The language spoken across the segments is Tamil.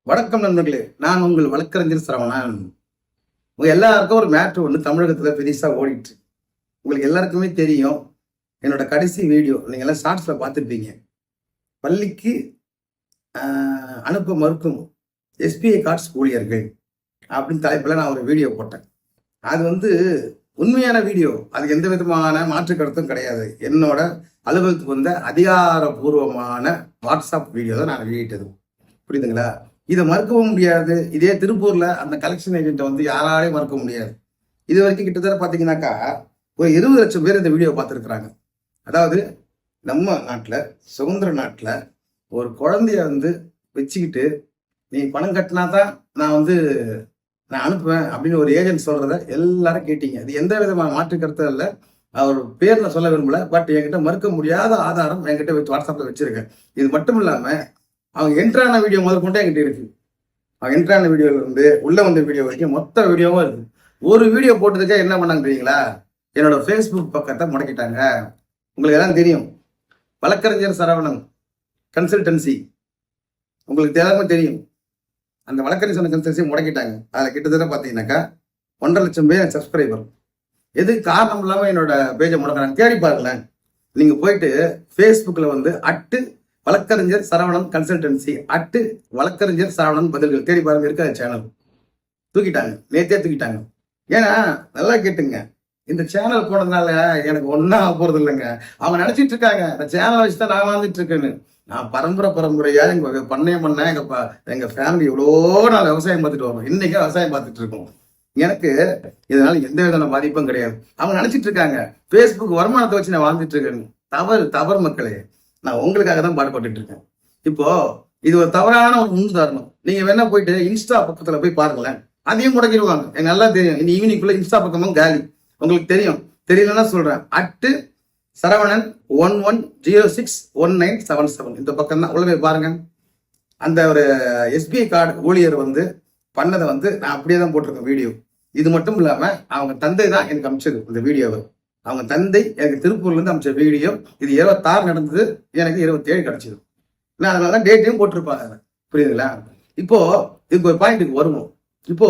வணக்கம் நண்பர்களே, நான் உங்கள் வழக்கறிஞர் சரவணன். உங்க எல்லாருக்கும் ஒரு மேட்ரு ஒன்று தமிழகத்துல பெருசா ஓடிட்டு. உங்களுக்கு எல்லாருக்குமே தெரியும். என்னோட கடைசி வீடியோ நீங்க எல்லாம் ஷார்ட்ஸ்ல பார்த்துருப்பீங்க. பள்ளிக்கு அனுப்ப மறுக்கும் எஸ்பிஐ கார்ட்ஸ் ஊழியர்கள் அப்படின்னு தலைப்புல நான் ஒரு வீடியோ போட்டேன். அது உண்மையான வீடியோ. அதுக்கு எந்த விதமான மாற்று கருத்தும் கிடையாது. என்னோட அலுவலகத்துக்கு வந்த அதிகாரபூர்வமான வாட்ஸ்அப் வீடியோ தான் நான் வெளியிட்டது. புரியுதுங்களா? இதை மறுக்கவும் முடியாது. இதே திருப்பூர்ல அந்த கலெக்ஷன் ஏஜென்ட்டை யாராலையும் மறுக்க முடியாது. இது வரைக்கும் கிட்டத்தட்ட பாத்தீங்கன்னாக்கா ஒரு 20 லட்சம் பேர் இந்த வீடியோ பார்த்துருக்குறாங்க. அதாவது நம்ம நாட்டுல, சுதந்திர நாட்டுல ஒரு குழந்தைய வச்சுக்கிட்டு நீ பணம் கட்டினா தான் நான் நான் அனுப்புவேன் அப்படின்னு ஒரு ஏஜென்ட் சொல்றத எல்லாரும் கேட்டீங்க. இது எந்த விதமான மாற்று கருத்தும் இல்லை. அவர் பேர் நான் சொல்ல விரும்பல. பட் என்கிட்ட மறுக்க முடியாத ஆதாரம் என்கிட்ட வாட்ஸ்அப்ல வச்சிருக்கேன். இது மட்டும் இல்லாம அவங்க என்ட்ரான வீடியோ முதல் கொண்டே என்கிட்ட இருக்கு. அவங்க என்ட்ரான வீடியோல இருந்து உள்ள வந்த வீடியோ வரைக்கும் மொத்த வீடியோவும் இருக்கு. ஒரு வீடியோ போட்டதுக்கே என்ன பண்ணாங்க தெரியுங்களா? என்னோட ஃபேஸ்புக் பக்கத்தை முடக்கிட்டாங்க. உங்களுக்கு எல்லாம் தெரியும், வழக்கறிஞர் சரவணன் கன்சல்டன்சி உங்களுக்கு எல்லாருமே தெரியும். அந்த வழக்கறிஞர் கன்சல்டன்சி முடக்கிட்டாங்க. அதில் கிட்டத்தட்ட பார்த்தீங்கன்னாக்கா 1.5 லட்சம் பேர் சப்ஸ்கிரைபர். எது காரணம் இல்லாமல் என்னோட பேஜை முடக்கிறாங்க தேடி பாருங்களேன். நீங்க போயிட்டு ஃபேஸ்புக்கில் அட்டு வழக்கறிஞர் சரவணன் கன்சல்டன்சி வழக்கறிஞர் சரவணன் பதில்கள் தேடி பாருங்க. இருக்க சேனல் தூக்கிட்டாங்க, நேத்தே தூக்கிட்டாங்க. ஏன்னா நல்லா கேட்டுங்க, இந்த சேனல் போனதுனால எனக்கு ஒன்னும் ஆக போறது இல்லைங்க. அவங்க நினைச்சிட்டு இருக்காங்க இந்த சேனலை வச்சுதான் நான் வாழ்ந்துட்டு இருக்கேன்னு. நான் பரம்பரையா எங்க பண்ண எங்க ஃபேமிலி எவ்வளோ நாள் விவசாயம் பார்த்துட்டு வரோம். இன்னைக்கு விவசாயம் பார்த்துட்டு இருக்கோம். எனக்கு இதனால எந்த விதமான பாதிப்பும் கிடையாது. அவங்க நினைச்சிட்டு இருக்காங்க ஃபேஸ்புக் வருமானத்தை வச்சு நான் வாழ்ந்துட்டு இருக்கேன்னு. தவறு மக்களே. நான் உங்களுக்காக தான் பாடுபட்டு இருக்கேன். இப்போ இது ஒரு தவறான ஒரு முன்னுதாரணம். நீங்க வேணா போயிட்டு இன்ஸ்டா பக்கத்துல போய் பாருங்களேன், அதையும் முடக்கிடுவாங்க. எனக்கு நல்லா தெரியும். இந்த ஈவினிங்குள்ள இன்ஸ்டா பக்கமும் காலி. உங்களுக்கு தெரியும். தெரியலன்னா சொல்றேன். சரவணன் 11061977 இந்த பக்கம் தான் உள்ள போய் பாருங்க. அந்த ஒரு எஸ்பிஐ கார்டு ஊழியர் பண்ணதை நான் அப்படியே தான் போட்டிருக்கேன் வீடியோ. இது மட்டும் இல்லாம அவங்க தந்தை தான் எனக்கு அனுப்பிச்சது இந்த வீடியோவை. அவங்க தந்தை எனக்கு திருப்பூர்ல இருந்து அமைச்ச வீடியோ. இது 26 நடந்தது, எனக்கு 27 கிடைச்சது. நான் அதனாலதான் டேட்டையும் போட்டிருப்பாங்க. புரியுதுங்களா? இப்போ இதுக்கு ஒரு பாயிண்ட்டுக்கு வருவோம். இப்போ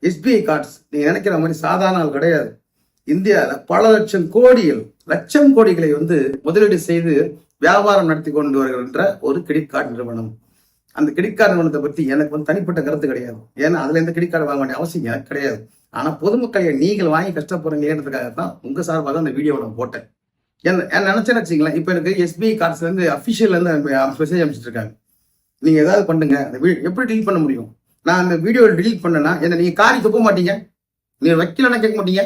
எஸ்பிஐ கார்ட்ஸ் நீங்க நினைக்கிற மாதிரி சாதாரண ஆள் கிடையாது. இந்தியாவில் பல லட்சம் கோடிகளை முதலீடு செய்து வியாபாரம் நடத்தி கொண்டு வருகின்ற ஒரு கிரெடிட் கார்டு நிறுவனம். அந்த கிரெடிட் கார்டு நிறுவனத்தை பத்தி எனக்கு தனிப்பட்ட கருத்து கிடையாது. ஏன்னா அதுல எந்த கிரெடிட் கார்டு வாங்க வேண்டிய அவசியம் எனக்கு கிடையாது. ஆனா பொதுமக்களை நீங்கள் வாங்கி கஷ்டப்படுறீங்கன்றதுக்காகத்தான் உங்க சார்பாக அந்த வீடியோ நான் போட்டேன். என்ன நினைச்சேன்னு வச்சுங்களேன். இப்ப எனக்கு எஸ்பிஐ கார்ட்ஸ்ல இருந்து அபிஷியல்ல இருந்து மெசேஜ் அனுப்பிச்சிட்டு இருக்காங்க. நீங்க ஏதாவது பண்ணுங்க, அந்த எப்படி டீல் பண்ண முடியும்? நான் அந்த வீடியோ டிலீட் பண்ணேன்னா என்ன நீங்க காரி துப்ப மாட்டீங்க, நீங்க வைக்கலன்னா கேட்க மாட்டீங்க.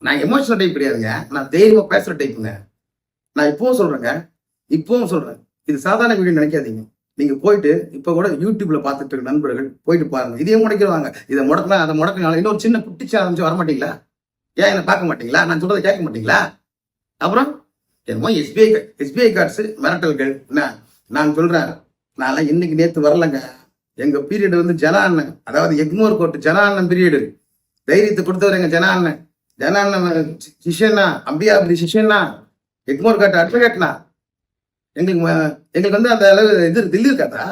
நான் எமோஷனல் டைப் கிடையாதுங்க, நான் தைரியமா பேசுற டைப்புங்க. நான் இப்பவும் சொல்றேன், இது சாதாரண வீடியோ நினைக்காதீங்க. நீங்க போயிட்டு இப்ப கூட யூடியூப்ல பார்த்துட்டு இருக்க நண்பர்கள் போயிட்டு பாருங்க. இதையும் முடக்கிடுவாங்க. இதை முடக்கலாம், அதை முடக்கலாம். இன்னொரு சின்ன குட்டிச்சு ஆரம்பிச்சு வரமாட்டீங்களா? ஏன் என்ன பார்க்க மாட்டீங்களா? நான் சொல்றதை கேட்க மாட்டீங்களா? அப்புறம் என்னமோ எஸ்பிஐ கார்ட்ஸ் மிரட்டல்கள். நான் சொல்றேன், நான் இன்னைக்கு நேற்று வரலங்க. எங்க பீரியட் ஜனா அண்ணன், அதாவது எக்மோர் கோர்ட் ஜனா அண்ணன் பீரியடு. தைரியத்தை கொடுத்தவர் எங்க ஜனா அண்ணன் சிஷியனா, அம்பியா அப்படி சிஷியனா, எக்மோர் கோர்ட் அட்வொகேட்னா. எங்களுக்கு அந்த அளவு இது தில்லி இருக்காதா?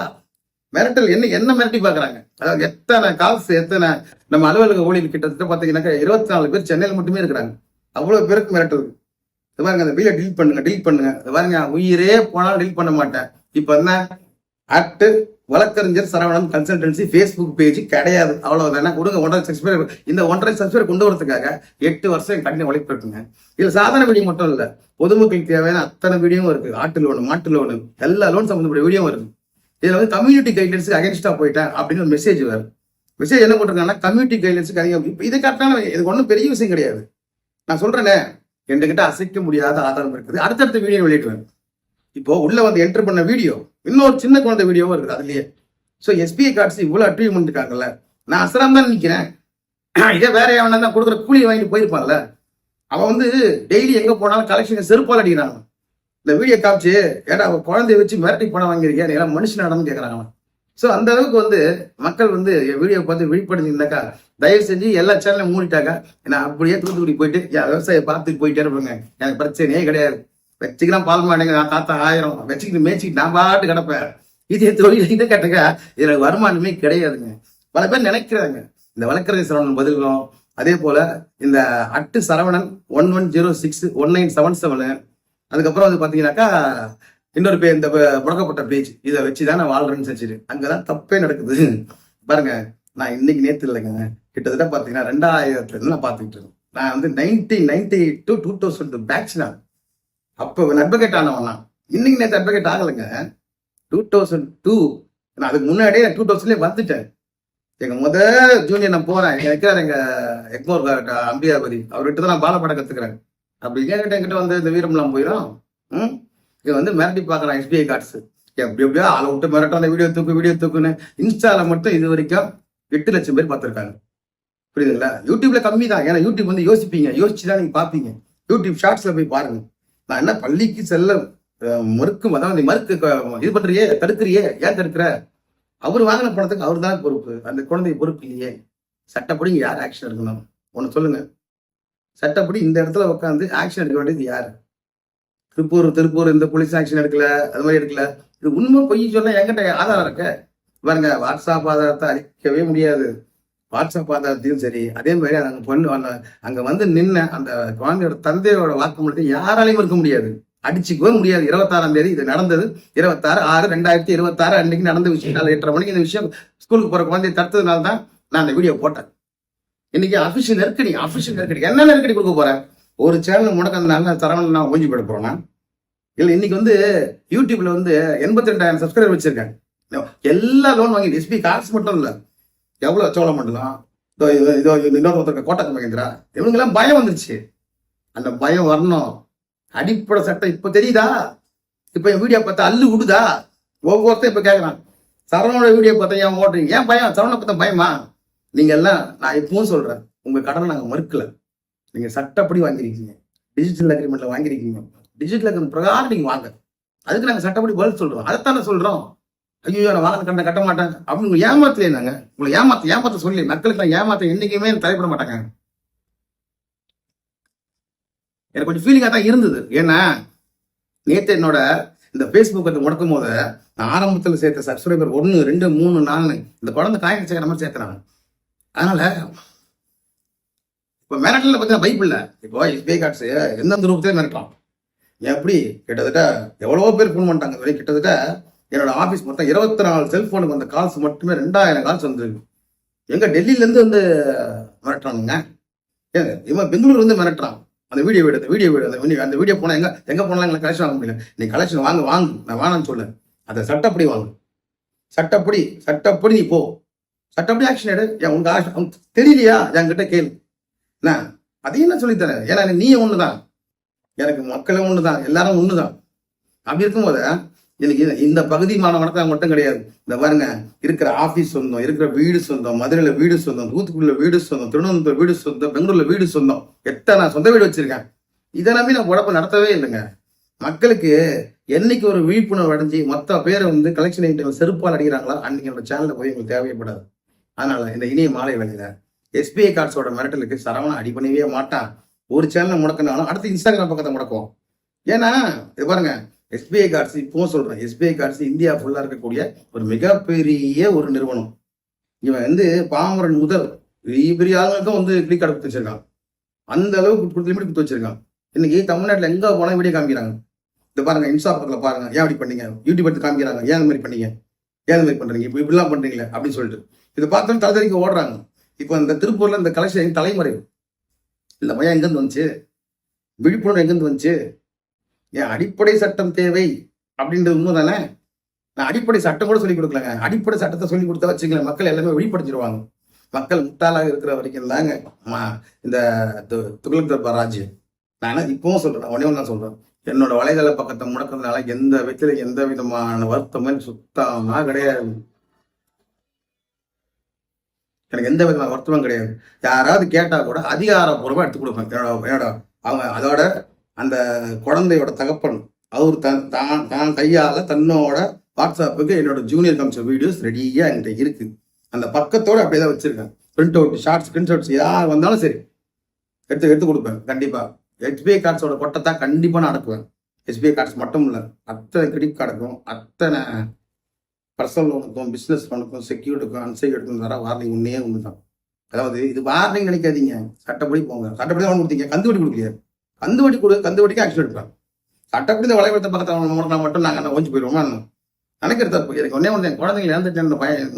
மிரட்டல் என்ன மிரட்டி பாக்குறாங்க? அதாவது எத்தனை கால்ஸ், எத்தனை நம்ம அலுவலக ஊழியர் கிட்டத்தட்ட பாத்தீங்கன்னாக்கா 24 பேர் சென்னையில் மட்டுமே இருக்கிறாங்க. அவ்வளவு பேருக்கு மிரட்டல். பாருங்க, அந்த வீடியோ டீல் பண்ணுங்க. பாருங்க, உயிரே போனாலும் டீல் பண்ண மாட்டேன். இப்ப என்ன வழக்கறிஞர் சரவணன் கன்சல்டன்சி ஃபேஸ்புக் பேஜ் கிடையாது. அவ்வளவுதானே? கொடுங்க 1.5 சப்ஸ்கிரைபர். இந்த 1.5 சப்ஸ்கிரைபர் கொண்டு வரதுக்காக 8 வருஷம் கடின உழைப்பு இருக்குங்க. இதுல சாதாரண வீடியோ மட்டும் இல்ல, பொதுமக்களுக்கு தேவையான அத்தனை வீடியோவும் இருக்கு. ஆட்டு லோனு, மாட்டு லோனு, எல்லா லோன் சம்பந்தப்பட்ட வீடியோவும் இருக்கு. இதுல கம்யூனிட்டி கைட்லைன்ஸுக்கு அகேன்ஸ்டா போயிட்டேன் அப்படின்னு ஒரு மெசேஜ் வரும். மெசேஜ் என்ன போட்டிருக்காங்கன்னா, கம்யூனிட்டி கைட்லைன்ஸுக்கு அதிகம். இப்ப இதை காட்டினாலும் இது ஒன்றும் பெரிய விஷயம் கிடையாது. நான் சொல்றேனே, என்கிட்ட அசைக்க முடியாத ஆதாரம் இருக்குது. அடுத்தடுத்த வீடியோ வெளியிடுவேன். இப்போ உள்ள என்டர் பண்ண வீடியோ, இன்னொரு சின்ன குழந்தை வீடியோவும் இருக்குது அதுலயே. ஸோ எஸ்பிஐ கார்ட்ஸ் இவ்வளவு அட்ரீவ்மெண்ட் இருக்காங்கல்ல, நான் அசராம தான் நிற்கிறேன். இதே வேற எவனா தான் கொடுக்குற கூலியை வாங்கிட்டு போயிருப்பான்ல, அவன் டெய்லி எங்க போனாலும் கலெக்ஷன் செருப்பால் அடிக்கிறாங்க. இந்த வீடியோ காமிச்சு, ஏன்னா அவன் குழந்தைய வச்சு மிரட்டி பணம் வாங்கியிருக்கேன், நீ எல்லாம் மனுஷன் நடந்து கேட்கறாங்க அவன். ஸோ அந்த அளவுக்கு மக்கள் வீடியோ பார்த்து விழிப்படுத்திருந்தாக்கா, தயவு செஞ்சு எல்லா சேனலும் மூடிட்டாக்கா, நான் அப்படியே தூத்துக்குடி போயிட்டு விவசாயம் பார்த்துட்டு போயிட்டே இருப்பேங்க. எனக்கு பிரச்சனையே கிடையாது. வச்சுக்கலாம் பால் மாடுங்க, நான் தாத்தா 1000 வச்சுக்கிட்டு மேய்ச்சிக்கிட்டு நான் பாட்டு கிடப்பேன். இதே தொழில் இதை கேட்டங்க இதுல வருமானமே கிடையாதுங்க. பல பேர் நினைக்கிறாங்க இந்த வழக்கறிஞர் சரவணன் பதிலும், அதே போல இந்த அட்டு சரவணன் 11061977, அதுக்கப்புறம் வந்து பாத்தீங்கன்னாக்கா இன்னொரு பேர் இந்த முடக்கப்பட்ட பேஜ், இதை வச்சுதான் நான் வாழ்றேன்னு செஞ்சுட்டு அங்கதான் தப்பே நடக்குது. பாருங்க, நான் இன்னைக்கு நேத்து இல்லைங்க, கிட்டத்தட்ட பாத்தீங்கன்னா 2000 நான் பாத்துக்கிட்டு இருக்கேன். நான் வந்து 1990 to 2000 பேட்ச். நான் அப்ப அட்வொகேட் ஆனவன். நான் இன்னைக்கு நேற்று அட்வொகேட் ஆகலைங்க. 2002, நான் அதுக்கு முன்னாடியே 2000 வந்துட்டேன். எங்க ஜூனியர் நான் போறேன், இருக்கிறார் எங்க எக்மோர் அம்பியாபதி, அவர்கிட்ட தான் நான் பாலப்பாடம் கத்துக்கிறேன். அப்படி என்கிட்ட வந்து இந்த வீரம்லாம் போயிடும். இது வந்து மிரட்டி பாக்குறான் எஸ்பிஐ கார்ட்ஸ், எப்படி எப்படியோ ஆளை விட்டு மிரட்டும், அந்த வீடியோ தூக்குன்னு. இன்ஸ்டால மட்டும் இது வரைக்கும் 8 லட்சம் பேர் பார்த்துருக்காங்க. புரியுதுங்களா? யூடியூப்ல கம்மி தான், ஏன்னா யூடியூப் வந்து யோசிச்சுதான் நீங்க பாப்பீங்க. யூடியூப் ஷார்ட்ஸ்ல போய் பாருங்க. நான் என்ன பள்ளிக்கு செல்ல மறுக்கும், அதாவது நீ மறுக்கு இது பண்றியே, தடுக்கிறியே, ஏன் தடுக்கிற? அவர் வாங்கின பணத்துக்கு அவர் தான் பொறுப்பு, அந்த குழந்தை பொறுப்பு இல்லையே. சட்டப்படி இங்க யார் ஆக்ஷன் எடுக்கணும்? ஒண்ணு சொல்லுங்க. சட்டப்படி இந்த இடத்துல உட்காந்து ஆக்ஷன் எடுக்க வேண்டியது யாரு? திருப்பூர் இந்த போலீஸ் ஆக்ஷன் எடுக்கல, அது மாதிரி எடுக்கல. இது உண்மை பொய் சொன்னா என்கிட்ட ஆதாரம் இருக்க பாருங்க. வாட்ஸ்அப் ஆதாரத்தை அழிக்கவே முடியாது. வாட்ஸ்அப் ஆதாரத்தையும் சரி, அதே மாதிரி அங்க வந்து நின்ன அந்த குழந்தையோட தந்தையோட வாக்குமூலத்தை யாராலையும் இருக்க முடியாது, அடிச்சுக்கவே முடியாது. 26ஆம் தேதி இது நடந்தது. 26/6/2026 அன்னைக்கு நடந்த விஷயம். 8:30 மணிக்கு இந்த விஷயம் ஸ்கூலுக்கு போற குழந்தைய தடுத்ததுனால தான் நான் அந்த வீடியோ போட்டேன். இன்னைக்கு அபிஷியல் நெருக்கடி என்ன நெருக்கடி கொடுக்க போறேன்? ஒரு சேனல் முடக்கிறதுனால சரவணன் நான் ஓஞ்சி போட போறேன். இல்ல, இன்னைக்கு வந்து யூடியூப்ல வந்து 82,000 சப்ஸ்கிரைபர் வச்சிருக்கேன். எல்லா லோன் வாங்கி எஸ்பி கார்ட்ஸ் மட்டும் இல்ல, எவ்வளவு சோழமண்டலம், இன்னொருத்தருக்கு கோட்டக் மகேந்திரா, இவனுங்கெல்லாம் பயம் வந்துருச்சு. அந்த பயம் வரணும். அடிப்படை சட்டம் இப்ப தெரியுதா? இப்ப என் வீடியோ பார்த்தா அள்ளு விடுதா? ஒவ்வொருத்தரும் இப்ப கேட்கறான், சரவணோட வீடியோ பார்த்தா ஏன் ஓடுறீங்க? ஏன் பயம்? சரவணை பார்த்தா பயமா? நீங்க எல்லாம், நான் இப்பவும் சொல்றேன், உங்க கடனை நாங்க மறுக்கல. நீங்க சட்டப்படி வாங்கிருக்கீங்க, டிஜிட்டல் அக்ரிமெண்ட்ல வாங்கிருக்கீங்க, டிஜிட்டல் அக்ரிமெண்ட் பிரகாரம் நீங்க வாங்க. அதுக்கு நாங்க சட்டப்படி பதில் சொல்றோம். அதைத்தானே சொல்றோம். ஐயோ நான் வாங்க கட்ட மாட்டேன் அப்படின்னு ஏமாத்தலையே. நாங்க உங்களை ஏமாத்த சொல்லி மக்களுக்கு நான் ஏமாத்த என்னைக்குமே தலைப்பட மாட்டாங்க. எனக்கு கொஞ்சம் ஃபீலிங்கா தான் இருந்தது. ஏன்னா நேற்று என்னோட இந்த பேஸ்புக் வந்து முடக்கும் போது நான் ஆரம்பத்தில் சேர்த்த சப்ஸ்கிரைபர் 1, 2, 3, 4 இந்த குழந்தை காயின் சேர்க்கிற மாதிரி சேர்க்கிறாங்க. அதனால இப்ப மிரட்டல பார்த்தீங்கன்னா பைபிள்ல இப்போ எஸ்பிஐ கார்ட்ஸ் எந்தெந்த ரூபத்தையும் மிரட்டலாம். எப்படி கிட்டத்தட்ட எவ்வளவோ பேர் ஃபோன் பண்ணிட்டாங்க. கிட்டத்தட்ட என்னோட ஆபீஸ் மொத்தம் 24 செல்போனுக்கு வந்த கால்ஸ் மட்டுமே 2000 கால்ஸ் வந்துருக்கு. எங்க டெல்லியில இருந்து வந்து மிரட்டுறானுங்க. இவன் பெங்களூர் வந்து மிரட்டுறான். அந்த வீடியோ அந்த வீடியோ போனா எங்க போனாலும் எங்களை கலெக்ஷன் வாங்க முடியல. நீ கலெக்ஷன் வாங்கு, நான் வாங்கன்னு சொல்லு. அதை சட்டப்படி வாங்கு. சட்டப்படி நீ போ. சட்டப்படி ஆக்ஷன் எடு. உனக்கு தெரியலையா? என்கிட்ட கேளு. என்ன அதையும் நான் சொல்லித்தரேன். ஏன்னா நீ ஒண்ணுதான், எனக்கு மக்களும் ஒண்ணுதான், எல்லாரும் ஒண்ணுதான். அப்படி இருக்கும்போது எனக்கு இந்த பகுதி மாணவனத்தை மட்டும் கிடையாது. இந்த பாருங்க, இருக்கிற ஆபீஸ் சொந்தம், இருக்கிற வீடு சொந்தம், மதுரையில வீடு சொந்தம், தூத்துக்குடியில வீடு சொந்தம், திருவனந்தபுரம் வீடு சொந்தம், பெங்களூர்ல வீடு சொந்தம், நான் சொந்த வீடு வச்சிருக்கேன். இதை நம்பி நான் உடம்பு நடத்தவே இல்லைங்க. மக்களுக்கு என்னைக்கு ஒரு விழிப்புணர்வு அடைஞ்சு மொத்த பேரை வந்து கலெக்ஷன் ஐட்டம் செருப்பால் அடிக்கிறாங்களா, அன்னைக்கு என்னோட சேனல்ல போய் உங்களுக்கு தேவைப்படாது. அதனால இந்த இனிய மாலை வேலையில எஸ்பிஐ கார்ட்ஸோட மிரட்டலுக்கு சரவணன் அடி பண்ணவே மாட்டான். ஒரு சேனலை முடக்கினாலும் அடுத்து இன்ஸ்டாகிராம் பக்கத்தை முடக்கும். ஏன்னா இது பாருங்க, எஸ்பிஐ கார்ட்ஸ் இப்பவும் சொல்றேன், எஸ்பிஐ கார்ட்ஸ் இந்தியா ஃபுல்லா இருக்கக்கூடிய ஒரு மிகப்பெரிய ஒரு நிறுவனம். இவன் வந்து பாமரன் முதல் பெரிய ஆளுங்களுக்கும் வந்து கிளிக் கார்டு கொடுத்து வச்சிருக்கான். அந்த அளவுக்கு லிமிட் கொடுத்து வச்சிருக்கான். இன்னைக்கு தமிழ்நாட்டில் எங்க போனா வீடியோ காமிக்கிறாங்க. இந்த பாருங்க, இன்ஸ்டா பக்கத்தில் பாருங்க, ஏன் அப்படி பண்ணீங்க? யூடியூப் எடுத்து காமிக்கிறாங்க, ஏன் அந்த மாதிரி பண்ணீங்க, ஏன் அந்த மாதிரி பண்றீங்க, இப்படிலாம் பண்றீங்களே அப்படின்னு சொல்லிட்டு இதை பார்த்தோன்னு தலைதறிக்க ஓடுறாங்க. இப்போ இந்த திருப்பூர்ல இந்த கலெக்ஷன் தலைமுறை இந்த பையன் எங்கிருந்து வந்துச்சு, விழிப்புணர்வு எங்கிருந்து வந்துச்சு? ஏன் அடிப்படை சட்டம் தேவை அப்படின்றது உண்மை தானே. நான் அடிப்படை சட்டம் கூட சொல்லிக் கொடுக்கலங்க. அடிப்படை சட்டத்தை சொல்லி கொடுத்தா வச்சுக்கல, மக்கள் எல்லாமே வெளிப்படுத்திடுவாங்க. மக்கள் முட்டாளாக இருக்கிற வரைக்கும் தாங்க இந்த துக்ளக் தர்பார் ராஜ்யம். நான் இப்பவும் சொல்றேன், ஒன்னே ஒன்று நான் சொல்றேன், என்னோட வலைதள பக்கத்தை முடக்கிறதுனால எந்த விதத்துல எந்த விதமான வருத்தமே சுத்தமா கிடையாது. எனக்கு எந்த விதமான வருத்தமும் கிடையாது. யாராவது கேட்டா கூட அதிகாரப்பூர்வமா எடுத்து கொடுப்பேன். என்னோட அவங்க அதோட அந்த குழந்தையோட தகப்பன் அவர் தான் கையால தன்னோட வாட்ஸ்அப்புக்கு என்னோட ஜூனியர் காமிச்ச வீடியோஸ் ரெடியா என்கிட்ட இருக்கு. அந்த பக்கத்தோட அப்படியே தான் வச்சிருக்கேன். பிரிண்ட் அவுட், ஷார்ட்ஸ், ஸ்கிரீன்ஷாட்ஸ் யார் வந்தாலும் சரி எடுத்து கொடுப்பேன். கண்டிப்பா எஸ்பிஐ கார்ட்ஸோட கொட்டத்தான் கண்டிப்பா நான் அடக்குவேன். எஸ்பிஐ கார்ட்ஸ் மட்டும் இல்லை, அத்தனை கிரெடிட் கார்டுக்கும், அத்தனை பர்சனல் லோனுக்கும் பிஸ்னஸ் லோனுக்கும் செக்யூரிட்டிக்கும் அன்செக்யூரிட்டிக்கும் தர வார்னிங் ஒன்றே ஒன்று தான். அதாவது இது வார்னிங் நினைக்காதீங்க, சட்டப்படி போங்க. சட்டப்படி தான் கொடுத்தீங்க, கந்து வட்டி கொடுக்கலையா? கந்து வட்டி கந்து வட்டிக்கு ஆக்ஷன் எடுப்பாங்க. சட்டப்படி இந்த வளைவத்தை பக்கத்தில் மட்டும் நாங்கள் ஓஞ்சி போயிடுவோமா நினைக்கிறது தப்பு. எனக்கு ஒன்றே ஒன்று, குழந்தைங்க இழந்துட்டேன் இந்த பையன்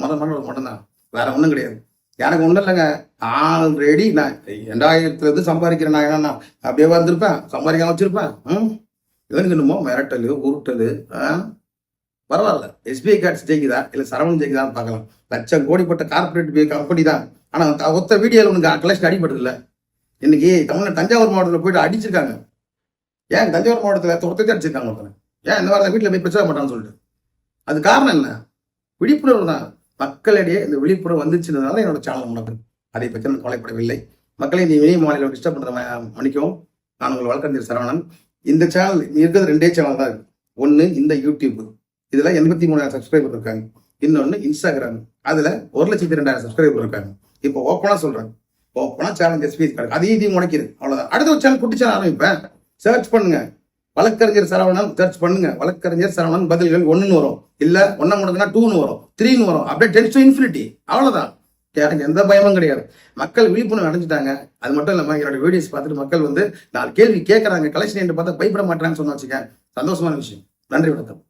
மட்டும்தான், வேற ஒன்றும் கிடையாது. எனக்கு ஒன்றும் இல்லைங்க. ஆல்ரெடி நான் 2000 சம்பாதிக்கிறேன். நான் என்ன அப்படியே வந்திருப்பேன், சம்பாதிக்காம வச்சிருப்பேன். இவனுக்கு என்னமோ மிரட்டல் உருட்டல். பரவாயில்ல, எஸ்பிஐ கார்ட்ஸ் ஜெயிக்குதா இல்லை சரவணன் ஜெயிக்குதான்னு பார்க்கலாம். லட்சம் கோடிப்பட்ட கார்பரேட் கம்பெனி தான். ஆனால் ஒத்த வீடியோவில் உனக்கு கலெக்ஷன் அடிபடுது இல்லை. இன்னைக்கு தமிழ்நாடு தஞ்சாவூர் மாவட்டத்தில் போயிட்டு அடிச்சிருக்காங்க. ஏன் தஞ்சாவூர் மாவட்டத்தில் ஒருத்தத்தை அடிச்சிருக்காங்க ஒருத்தனை? ஏன் இந்த மாதிரி வீட்டில் போய் பிரச்சனை மாட்டான்னு சொல்லிட்டு. அது காரணம் என்ன? விழிப்புணர்வு தான். மக்களிடையே இந்த விழிப்புணர்வு வந்துச்சுன்றதுனால என்னோட சேனல் நடக்குது. அதை பற்றி நான் கவலைப்படவில்லை. மக்களை நீ வெளியே மாநிலம் டிஸ்டர்ப் பண்ணுற மன்னிக்கவும். நான் உங்கள் வழக்கறிஞர் சரவணன். இந்த சேனல் இருக்கிறது 2 சேனல் தான் இருக்கு. ஒன்று இந்த யூடியூப், இதில் 83,000 சப்ஸ்கிரைபர் இருக்காங்க. இன்னொன்று இன்ஸ்டாகிராம், அதில் 1,02,000 சப்ஸ்கிரைபர் இருக்காங்க. இப்போ ஓப்பனாக சொல்கிறேன், ஓப்பனாக சேனல் எஸ்பிஐ கார்டு அதையும் இதையும் முடக்கிது, அவ்வளோதான். அடுத்த ஒரு சேனல் குட்டி சேனல் ஆரம்பிப்பேன். சர்ச் பண்ணுங்க, வழக்கறிஞர் சரவணன் சர்ச் பண்ணுங்க. வழக்கறிஞர் சரவணன் பதில்கள் 1ன்னு வரும், இல்ல 1 முடிஞ்சுனா 2ன்னு வரும், 3ன்னு வரும், அப்படியே டென்ஸ் டு இன்ஃபினிட்டி. அவ்வளவுதான். எனக்கு எந்த பயமும் கிடையாது. மக்கள் விழிப்புணர்வு அடைஞ்சிட்டாங்க. அது மட்டும் இல்லாம என்னோட வீடியோஸ் பார்த்துட்டு மக்கள் 4 கேள்வி கேட்கறாங்க. கலெக்ஷன் என்று பார்த்தா பயப்பட மாட்டாங்கன்னு சொன்னா வச்சுக்க, சந்தோஷமான விஷயம். நன்றி, வணக்கம்.